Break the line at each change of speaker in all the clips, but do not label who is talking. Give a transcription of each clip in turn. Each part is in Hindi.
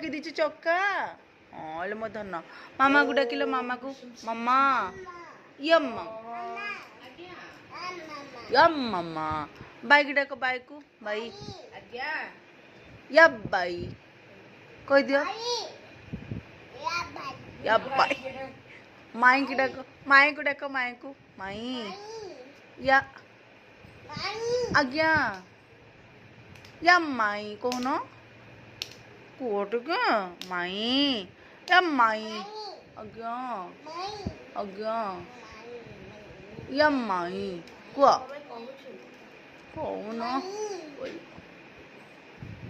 पकई दी चक्का हल मो धन मामा को डाकिल मामा को मम्मा यम यम मम्मा बाई की डाक बाई को बाई यब बाई कह दियो यब बाई माई की डाक माई को डाक माई को माई या आज्ञा यम माई कौन कोट के माई यम माई आज्ञा आज्ञा यम माई कुआ कौन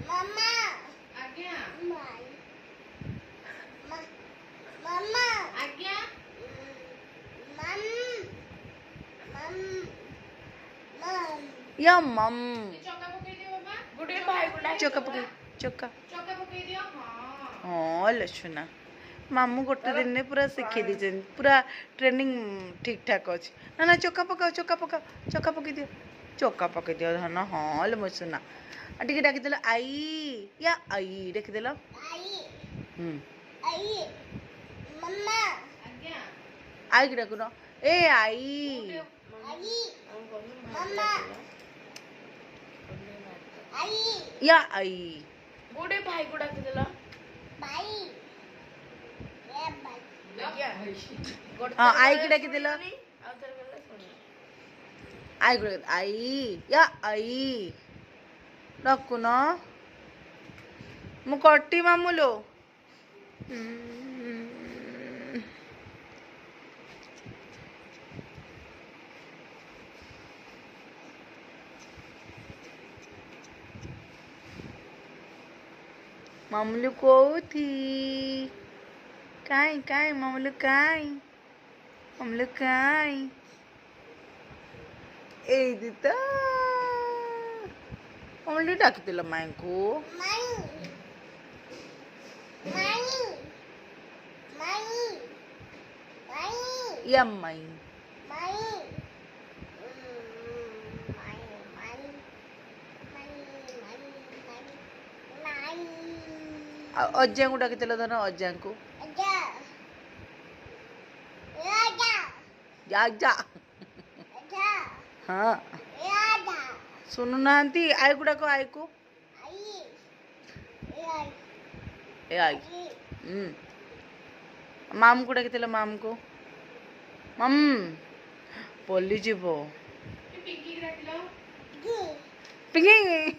मम्मा आज्ञा मम्मा आज्ञा मम मम
यम मम
चक्का पकई दियो बाबा गुडे भाई गुडा
चक्का पकई चक्का
चक्का पकई दियो हां
हाँ लक्ष्मणा मामू गोटे दिन में पूरा शिखे दी पूरा ट्रेनिंग ठीक ठाक अच्छे ना ना चक्का पकाओ चक्का पकई दियो चक्का पकई दियो धन हाँ लो मुसुना टी डाकिदेल आई या आई डाकिदेल
आई मम्मा आज्ञा
आई की डाकुन ए आई
आई मम्मा आई
या आई
गुडे भाई को डाकिदेल भाई ए भाई आज्ञा
हाँ आई की डाकिदेल आई की आई या आई डाकुन मु कटी मामू लो मामूलू को थी काई काई मामूलू काई मामूलू काई ए दीता मामूलू डाकिदेल माई को
माई माई माई माई
यम माई
माई
अज्जा को डाकिदेल धन अज्जा को जा जा हाँ सुनु नांती आई को डाको आई को ए आई माम को डाकिदेल माम को मम पल्ली जीव पिंकी